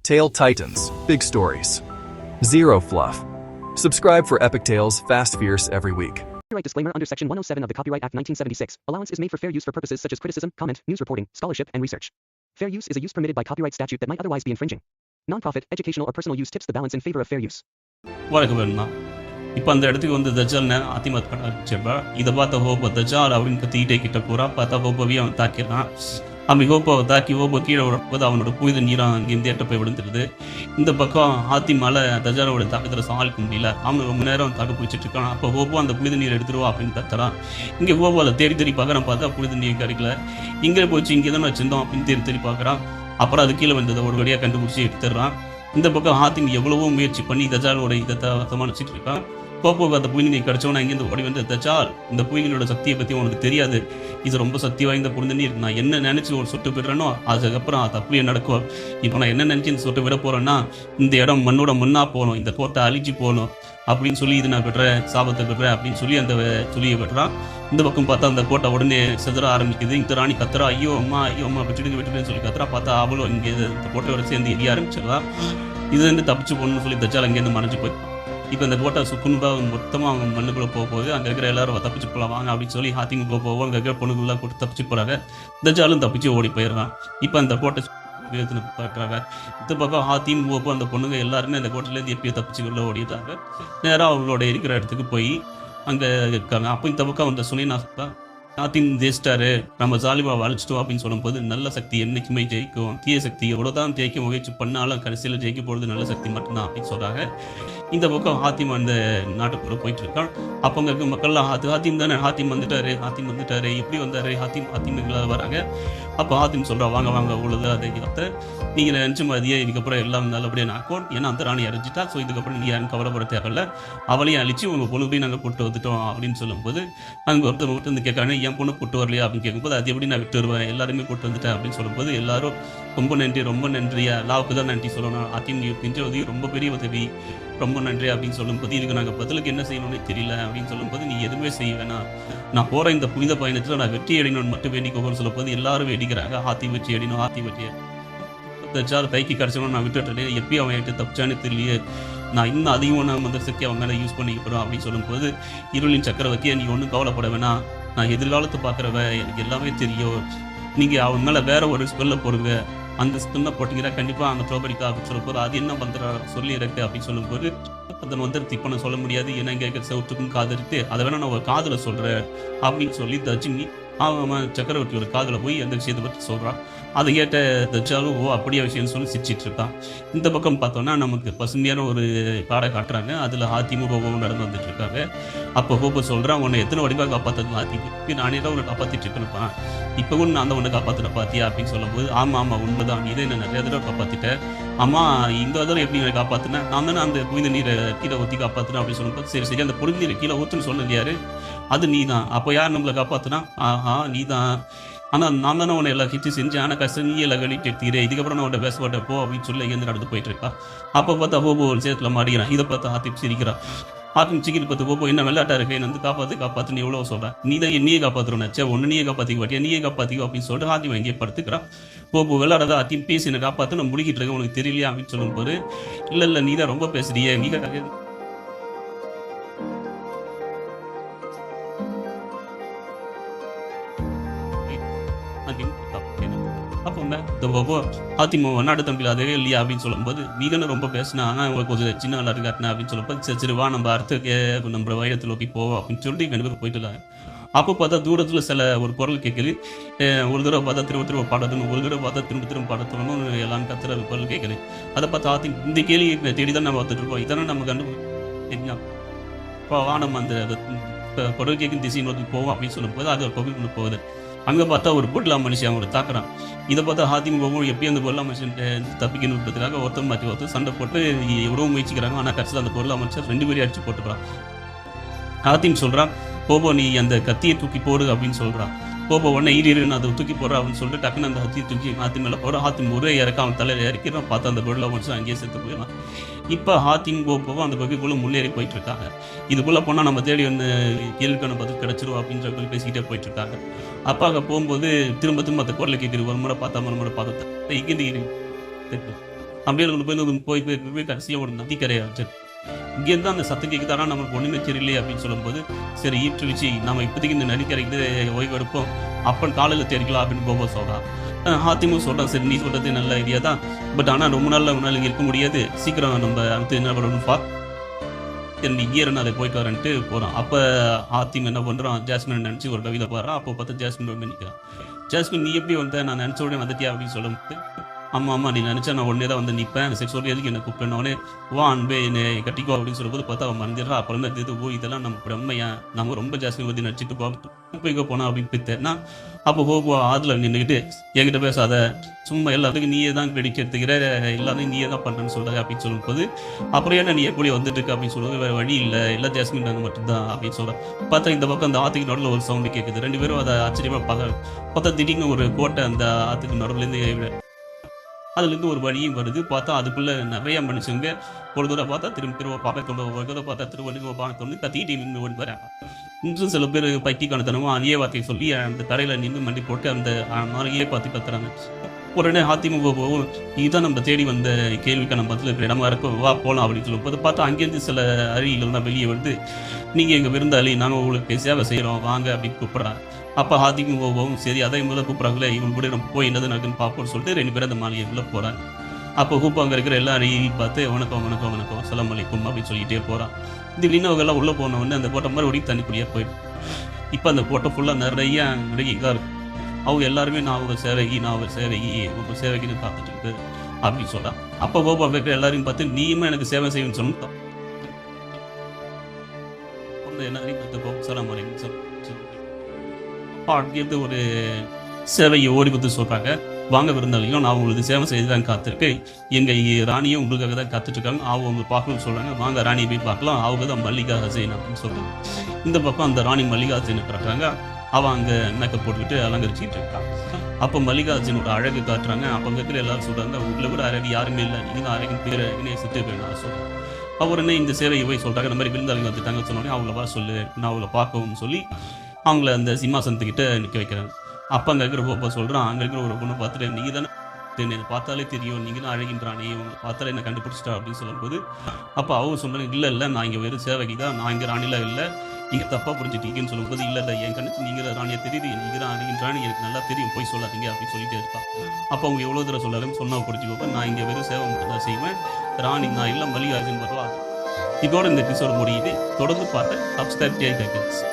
Tale Titans, big stories. Zero fluff. Subscribe for epic tales, fast, fierce every week. Copyright disclaimer under Section 107 of the Copyright Act 1976. Allowance is made for fair use for purposes such as criticism, comment, news reporting, scholarship, and research. Fair use is a use permitted by copyright statute that might otherwise be infringing. Non-profit, educational, or personal use tips the balance in favor of fair use. வணக்கம். இப்போ அந்த இடத்துக்கு வந்து தஜால் அதிமுக ஆரம்பிச்சிருப்பா. இதை பார்த்த ஹோப்போ தஜால் அப்படின்னு கத்திக்கிட்டே கிட்ட போகிறா. பார்த்தா ஹோப்போவையும் அவன் தாக்கிடுறான். அப்படி ஹோப்போவை தாக்கி ஹோப்போ கீழே விடும்போது அவனோட புனித நீரம் அங்கேருந்து எட்ட போய் விழுந்துருது. இந்த பக்கம் ஆத்திமால தஜாலோட தாக்கத்தில் சமாளிக்க முடியல. அவன் ரொம்ப நேரம் தாக்க பிடிச்சிட்டு இருக்கான். அப்போ ஹோப்போ அந்த புனித நீர் எடுத்துருவா அப்படின்னு தத்துறான். இங்கே ஹோப்போ அதை தேடி தேடி பார்க்குறான். பார்த்தா புனித நீர் கிடைக்கல. இங்கே போச்சு, இங்கே தான் வச்சிருந்தோம் அப்படின்னு தேடி தேடி பார்க்குறான். அப்புறம் அது கீழே வந்ததை ஒரு வழியாக கண்டுபிடிச்சி எடுத்துடுறான். இந்த பக்கம் ஹாத்திம் எவ்வளவோ முயற்சி பண்ணி தஜாலோட இதை சமாளிச்சுட்டு இருக்கான். கோப்போக்கு அந்த புயலினை கிடச்சோன்னா இங்கேருந்து ஓடி வந்து தஜால், இந்த புயலினோட சக்தியை பற்றி உனக்கு தெரியாது, இது ரொம்ப சக்தி வாய்ந்த புனித நீர். நான் என்ன நினச்சி ஒரு சொட்டு விடுறேனோ அதுக்கப்புறம் அது அப்படியே நடக்கும். இப்போ நான் என்ன நினச்சி இந்த சொட்டு விட போகிறேன்னா இந்த இடம் மண்ணோட மண்ணாக போகணும், இந்த கோட்டை அழிச்சு போகணும் அப்படின்னு சொல்லி இது நான் விடுறேன், சாபத்தை விடுறேன் அப்படின்னு சொல்லி அந்த சொல்லியை விடுறான். இந்த பக்கம் பார்த்தா அந்த கோட்டை உடனே செதற ஆரம்பிக்குது. இந்த ராணி கத்துறா, ஐயோ அம்மா விட்டுடுன்னு சொல்லி கத்துறா. பார்த்தா அவளும் இங்கே இந்த கோட்டையோட சேர்ந்து எரிய ஆரம்பிச்சிடலாம். இதுலேருந்து தப்பிச்சு போகணும்னு சொல்லி தஜால் அங்கேருந்து மறைஞ்சு போய் இப்போ இந்த கோட்டை சுக்குன்பாக மொத்தமாக அவங்க மண்ணுக்குள்ளே போகும்போது அங்கே இருக்கிற எல்லாரும் தப்பிச்சு போகலாம் வாங்க அப்படின்னு சொல்லி ஹாத்திங் போவோம். அங்கே இருக்கிற பொண்ணுங்களாம் கூட்டு தப்பிச்சு போகிறாங்க. தஜாலும் தப்பிச்சு ஓடி போயிடுறான். இப்போ அந்த கோட்டை பார்க்குறாங்க. இந்த பக்கம் ஹாத்திம் போப்போ அந்த பொண்ணுங்க எல்லாருமே அந்த கோட்டையிலேருந்து எப்படியோ தப்பிச்சுக்குள்ளே ஓடிட்டாங்க. நேராக அவங்களோட இருக்கிற இடத்துக்கு போய் அங்கே இருக்காங்க. அப்போ இந்த பக்கம் அந்த சுனிநாசா ஹாத்திம் ஜெயிச்சிட்டாரு, நம்ம ஜாலிபா வளைச்சிட்டோம் அப்படின்னு சொல்லும்போது நல்ல சக்தி என்றைக்குமே ஜெயிக்கும், தீய சக்தி எவ்வளோ தான் ஜெயிக்க முயற்சி பண்ணாலும் கடைசியில் ஜெயிக்க போகிறது நல்ல சக்தி மட்டும்தான் அப்படின்னு சொல்கிறாங்க. இந்த பக்கம் ஹாத்திம் அந்த நாட்டுக்குள்ளே போயிட்டு இருக்கான். அப்போ அங்கே இருக்க மக்கள்லாம் ஹாத்திம் தானே, ஹாத்திம் வந்துட்டாரு எப்படி வந்தார் ஹாத்திம் வராங்க. அப்போ ஹாத்திம் சொல்கிறா, வாங்க வாங்க உள்ளது அதை நீங்கள் நினச்ச மாதிரியே இதுக்கப்புறம் எல்லாம் நல்லபடியாக நாக்கும், ஏன்னா அந்த ராணி அரைஞ்சிட்டா, ஸோ இதுக்கப்புறம் நீங்கள் யாரும் கவலைப்பட தேவையில்ல, அவளையும் அழிச்சு உங்கள் பொண்ணு போய் நாங்கள் கூட்டு வந்துட்டோம் அப்படின்னு சொல்லும்போது அங்கே ஒருத்தர் வந்து கேட்காங்க, என் பொண்ணு கூட்டு வரலையா அப்படின்னு கேட்கும்போது அது எப்படி நான் விட்டு வருவேன், எல்லாருமே கூட்டு வந்துட்டேன் அப்படின்னு சொல்லும்போது எல்லாரும் ரொம்ப நன்றியா, லாவுக்கு தான் நன்றி சொல்லணும், ஹாத்திம் செஞ்ச உதவி ரொம்ப பெரிய உதவி, ரொம்ப நன்றி அப்படின்னு சொல்லும்போது இதுக்கு நாங்கள் பதிலுக்கு என்ன செய்யணும்னு தெரியல அப்படின்னு சொல்லும்போது நீ எதுவுமே செய்ய வேணாம், நான் போகிற இந்த புனித பயணத்தில் நான் வெற்றி அடையணும்னு மட்டும் வேண்டிக்கோன்னு சொல்லும்போது எல்லாரும் வேண்டிக்கிறாங்க. ஹாத்தி வெற்றி அடிக்கணும், ஹாத்தி வெற்றியை தச்சால் தைக்கி கிடச்சவனும் நான் விட்டுட்டேன், எப்பயும் அவன் என்கிட்ட தப்பிச்சானே தெரியலையே, நான் இன்னும் அதிகமான அந்த சக்தி அவங்க மேலே யூஸ் பண்ணிக்க போகிறோம் அப்படின்னு சொல்லும்போது இருளின் சக்கரவர்த்தியை நீ ஒன்றும் கவலைப்பட வேணாம், நான் எதிர்காலத்தை பார்க்குறவன், எனக்கு எல்லாமே தெரியும், நீங்கள் அவன் மேலே வேற ஒரு ஸ்பெல்ல போடுங்க, அந்த ஸ்பெல்ல போட்டிங்கன்னா கண்டிப்பாக அந்த ட்ரோபரிக்கா அப்படின்னு சொல்லும்போது அது என்ன பண்ணுற சொல்லி இருக்கு அப்படின்னு சொல்லும்போது அதன் வந்து திப்பனை சொல்ல முடியாது, ஏன்னா இங்கே இருக்கிற செவற்றுக்கும் காது இருக்கு, அதை வேணா நான் ஒரு காதில் சொல்கிறேன் அப்படின்னு சொல்லி தஜினி அவன் சக்கரவர்த்தியோட காதில் போய் அந்த விஷயத்தை பற்றி சொல்கிறான். அதை கேட்ட தச்சாலும் அப்படியே விஷயம்னு சொல்லி சிரிச்சிட்டு இருக்கான். இந்த பக்கம் பார்த்தோன்னா நமக்கு பசுமையான ஒரு காடை காட்டுறாங்க. அதில் ஹாத்திமும் ஹோபோவும் நடந்து வந்துட்டு இருக்காங்க. அப்போ ஹோபோ சொல்கிறான், உன்னை எத்தனை வடிவாக காப்பாற்றுறது ஹாத்தி, நானே தான் உன்னை காப்பாற்றிட்டு இருக்கேன்ப்பா, இப்போ கூட நான் தான் உன்னை காப்பாற்றின பார்த்தியா அப்படின்னு சொல்லும்போது ஆமாம் உண்மைதான், நீ தான் என்ன நிறைய தடவை காப்பாற்றிட்டேன், அம்மா இந்த தடவை எப்படி என்னை காப்பாற்றினேன், நான் தானே அந்த புனித நீரை கீழே ஊற்றி காப்பாற்றினேன் அப்படின்னு சொல்லும்போது சரி அந்த புனித நீரை கீழே ஊற்றுன்னு சொன்னது யாரு, அது நீ தான், அப்போ யார் நம்மளை காப்பாற்றினா, ஆஹா நீ தான், ஆனால் நான் தானே உன்னை எல்லாம் கிச்சு செஞ்சேன், ஆனால் கஷ்டம் நீ எல்லாம் கழிட்டு எடுத்துக்கிறேன், இதுக்கப்புறம் நான் உன்னை பேசப்பட்ட போ அப்படின்னு சொல்லி எங்கேருந்து நடந்து போயிட்டு இருக்கா. அப்போ பார்த்தா ஹோபோ ஒரு சேத்துல மாறிக்கிறான். இதை பார்த்து ஹாத்திம் சிரிக்கிறான். ஹாத்திம் சிக்கிட்டு பார்த்து ஹோபோ என்ன விளையாட்டா இருக்கு, என்ன வந்து காப்பாற்றுன்னு எவ்வளோ சொல்கிறேன், நீ தான் என்னையே காப்பாற்றுறோம் நச்சா, ஒன்று நீயே காப்பாற்றிக்க மாட்டியா, நீயே காப்பாற்றிக்கோ அப்படின்னு சொல்லிட்டு ஹாத்திம் எங்கேயே படுத்துக்கிறான். ஹோபோ விளையாடாத ஹாத்திம் பேசி என்னை காப்பாற்று, நான் முடிக்கிட்டு இருக்கேன், உனக்கு தெரியலையா அப்படின்னு சொல்லும்போது இல்லை நீ தான் ரொம்ப பேசுறியே, நீ தான் அப்போ இந்த ஹாத்திமோ நாடு தம்பியில் அதே இல்லையா அப்படின்னு சொல்லும்போது வீகனை ரொம்ப பேசினா, உங்களுக்கு கொஞ்சம் சின்ன விளையாட்டு காட்டினா அப்படின்னு சொல்லும்போது சரி வா நம்ம அடுத்த நம்ம வயத்தில் நோக்கி போவோம் அப்படின்னு சொல்லிட்டு ரெண்டு பேரும் போயிட்டு இருக்காங்க. அப்போ பார்த்தா தூரத்தில் சில ஒரு குரல் கேட்குது. ஒரு தடவை பார்த்தா திரும்ப பாடணும், ஒரு தடவை பார்த்தா திரும்ப பாடத்தணும், எல்லாம் கத்துற குரல் கேட்குது. அதை பார்த்து ஹாத்திம் இந்த கேள்வி தேடி தான் நம்ம பார்த்துட்டு இருக்கோம், இதெல்லாம் நம்ம கண்டுபிடிச்சா இப்போ வா நம்ம அந்த குரல் கேட்கும் திசை நோக்கி போவோம் அப்படின்னு சொல்லும்போது அது ஒரு கோவில் கொண்டு போகுது. அங்கே பார்த்தா ஒரு பொருளா மனுஷன் அவங்களை தாக்குறான். இதை பார்த்தா ஹாத்திம் போகும் எப்பயும் அந்த பொருளா மனுஷன் தப்பிக்கணுன்றதுக்காக ஒருத்தர் சண்டை போட்டு எவ்வளோ முயற்சிக்கிறாங்க. ஆனால் கடைசியில் அந்த பொருளா மனுஷன் 2 பேரையும் அடிச்சு போட்டுக்கிறான். ஹாத்திம் சொல்கிறான், போபோ நீ அந்த கத்தியை தூக்கி போடு அப்படின்னு சொல்கிறான். போபோ உடனே நான் அதை தூக்கி போடுறேன் அப்படின்னு சொல்லிட்டு டக்குன்னு அந்த கத்தியை தூக்கி ஹாத்திம் மேலே போடுறான். ஹாத்திம் ஒரே இறக்க அவன் தலையில் இறக்கிறான். பார்த்தா அந்த பொருளா மனுஷன் அங்கேயே செத்து போயிடலாம். இப்போ ஹாத்திம் போவோம் அந்த பகுதிக்குள்ளே முன்னேறி போயிட்டு இருக்காங்க. இதுக்குள்ளே போனால் நம்ம தேடி வந்து கேள்விக்கான பதில் கிடச்சிரும் அப்படின்ற சொல்லி பேசிக்கிட்டே போயிட்டு இருக்காங்க. அப்பா அங்கே போகும்போது திரும்ப அந்த குரலை கேட்குறது, ஒரு முறை பார்த்தா மறுமுறை பார்த்தா இங்கே அப்படியே போய் போய் போய் கடைசியாக ஒரு நதிக்கரையை வச்சு இங்கேருந்து அந்த சத்தம் கேட்குது. ஆனால் நம்மளுக்கு ஒன்றுமே தெரியலையே அப்படின்னு சொல்லும்போது சரி ஈட்டு வச்சு நம்ம இப்போதைக்கு இந்த நதிக்கரைக்கு ஓய்வு எடுப்போம், அப்பன் காலையில் தெரிக்கலாம் அப்படின்னு போக சொல்கிறான். அதிமுக சொல்கிறான் சரி நீ சொல்கிறது நல்ல ஐடியா தான், பட் ஆனால் ரொம்ப நாளில் முன்னால் இங்கே இருக்க முடியாது, சீக்கிரம் நம்ம அடுத்து என்ன பண்ணணும்னு சரி இங்கே இருந்து அதை போயிட்டு வரேன்ட்டு போகிறான். அப்போ அதிமுக என்ன பண்ணுறான், ஜாஸ்மின் நினச்சி ஒரு கவிதை பாடுறான். அப்போ பார்த்தா ஜாஸ்மின் வந்து நிற்கிறான். ஜாஸ்மின் நீ எப்படி வந்த, நான் நினச்ச உடனே வந்துட்டியா அப்படின்னு சொல்லும்போது ஆமாம் நீ நினச்சா நான் உடனே தான் வந்து நிற்பேன், சரி சொல்லி எதுக்கு என்னை கூப்பிட்டேன்னொடனே வா அன்பே என்னை கட்டிக்கோ அப்படின்னு சொல்லும்போது பார்த்தா அவன் மறந்துடுறா. அப்புறம் தான் இது இதெல்லாம் நம்ம பிரம்மையா நம்ம ரொம்ப ஜாஸ்தி பற்றி நடிச்சிட்டு போய்க்கோ போனா அப்படின்னு போயிட்டேன்னா அப்போ போக ஆதில் நின்றுக்கிட்டு என்கிட்ட பேசாத, சும்மா எல்லாத்துக்கும் நீயே தான் கிரெடிட் எடுத்துக்கிற, எல்லாத்தையும் நீயே தான் பண்ணுறேன்னு சொல்கிறாங்க அப்படின்னு சொல்லும்போது அப்புறம் என்ன நீ எப்படி வந்துட்டு இருக்கு அப்படின்னு சொல்லுவது வேறு வழி இல்லை, எல்லா ஜாஸ்மின் நாங்கள் மட்டும்தான் அப்படின்னு சொல்கிறேன். பார்த்தா இந்த பக்கம் அந்த ஆற்றுக்கு நடுவில் ஒரு சவுண்டு கேட்குது. 2 பேரும் அதை ஆச்சரியமாக பார்த்தா திடீர்னு ஒரு கோட்டை அந்த ஆற்றுக்கு நடுவுலேருந்து அதுலேருந்து ஒரு வழியும் வருது. பார்த்தா அதுக்குள்ளே நிறைய மனுஷங்க ஒரு தூரம் பார்த்தா திரும்ப பார்க்கத்தோட ஒரு தூரம் பார்த்தா திருவள்ளுவர் பார்க்கத்தோடு கத்திக்கிட்டு நின்று ஓடி வராங்க. இன்னும் சில பேர் பைத்தியக்கானத்தனமும் அதே வார்த்தையை சொல்லி அந்த தரையில் நின்று மண்டி போட்டு அந்த மாதிரியே பார்த்து கத்துறாங்க. உடனே அதிமுக போகும் இதுதான் நம்ம தேடி வந்த கேள்விக்கான பதில் இருக்கிற இடமா இருக்கும், வா போகலாம் அப்படின்னு சொல்லும்போது பார்த்தா அங்கேருந்து சில அருகிகள் தான் வெளியே வந்து நீங்கள் எங்கள் விருந்தாளி நாங்கள் உங்களுக்கு சேவை செய்கிறோம் வாங்க அப்படின்னு கூப்பிட்றாங்க. அப்போ அதிமுகவும் சரி அதை முதல்ல கூப்பிட்றாங்களே இவங்க கூட நம்ம போய் என்னது நடக்குன்னு பார்ப்போம்னு சொல்லிட்டு 2 பேரும் அந்த மாளிகைக்குள்ளே போகிறாங்க. அப்போ கூப்பாங்க இருக்கிற எல்லா அருகி பார்த்து வணக்கம் வணக்கம் வணக்கம் அஸ்ஸலாமு அலைக்கும் அப்படின்னு சொல்லிகிட்டே போகிறான். திடீர்னு அவங்க எல்லாம் உள்ளே போனவொடனே அந்த கோட்டை மாதிரி ஒடி தண்ணிக்குள்ளேயே போயிடும். இப்போ அந்த கோட்டை ஃபுல்லாக நிறைய இதாக இருக்கும். அவங்க எல்லாருமே நான் அவங்க சேவைக்கு உங்கள் சேவைக்குன்னு பார்த்துட்டு இருக்கு அப்படின்னு சொல்கிறான். அப்போ கோபா வைக்கிற எல்லாரையும் பார்த்து நீயுமே எனக்கு சேவை செய்யணும்னு சொன்னோம். எல்லாரையும் பார்த்து அஸ்ஸலாமு அலைக்கும் சொல்லி அங்கேருந்து ஒரு சேவையை ஓடி வந்து சொல்கிறாங்க, வாங்க விருந்தாளியும் நான் உங்களுக்கு சேவை செய்து தான் காத்திருக்கேன், எங்கள் ராணியும் உங்களுக்காக தான் காத்துட்ருக்காங்க, அவங்க பார்க்கணும்னு சொல்கிறாங்க, வாங்க ராணியை போய் பார்க்கலாம், அவங்க தான் மல்லிகா ஹசைன் அப்படின்னு சொல்கிறாங்க. இந்த பக்கம் அந்த ராணி மல்லிகா ஹசைனை காட்டுறாங்க. அவன் அங்கே மேக்கப் போட்டுக்கிட்டு அலங்கரிச்சிக்கிட்டு இருக்கான். அப்போ மல்லிகா ஹசைனோட அழகு காட்டுறாங்க. அப்போ அங்கே இருக்கிற எல்லாரும் சொல்கிறாங்க உங்களை விட அழகு யாருமே இல்லை, நீங்கள் தான் அழகின் பேர் அழகினே சிட்டு போயிடலாம் சொல்கிறாங்க. அவருன்னே இந்த சேவையை போய் சொல்கிறாங்க, இந்த மாதிரி விருந்தாளிங்க வந்துட்டாங்க சொன்னோடனே அவங்கள வர சொல்லு நான் அவங்கள பார்க்கவும் சொல்லி அவங்கள அந்த சிம்மாசனத்துக்கிட்ட நிற்க வைக்கிறாங்க. அப்போ அங்கே இருக்கிற போப்பா சொல்கிறான், அங்கே இருக்கிற ஒரு பொண்ணை பார்த்துட்டு நீங்கள் தானே என்னை பார்த்தாலே தெரியும், நீங்கள் தான் அழகின்றானே, உங்களை பார்த்தாலே என்னை கண்டுபிடிச்சிட்டா அப்படின்னு சொல்லும்போது அப்போ அவங்க சொல்கிறாங்க இல்லை நான் இங்கே வெறும் சேவைக்கு தான், நான் இங்கே ராணிலாம் இல்லை, இங்கே தப்பாக புரிஞ்சுட்டீங்கன்னு சொல்லும்போது இல்லை என் கண்ணுக்கு நீங்கள் தான் ராணியை தெரியுது, நீங்கள் தான் அழகின்றானே எனக்கு நல்லா தெரியும், போய் சொல்லாதீங்க அப்படின்னு சொல்லிட்டே இருப்பான். அப்போ அவங்க எவ்வளோ தூரம் சொல்லாலும் சொன்னால் புரிஞ்சுக்கோப்பா, நான் இங்கே வெறும் சேவை மட்டும் தான் செய்வேன், ராணி நான் இல்லை மல்லிகார்ஜுன் வருவா. இதோட இந்த எபிசோடு முடியுது. தொடர்ந்து பார்த்து சப்ஸ்கிரைப் செய்ய கேட்குது.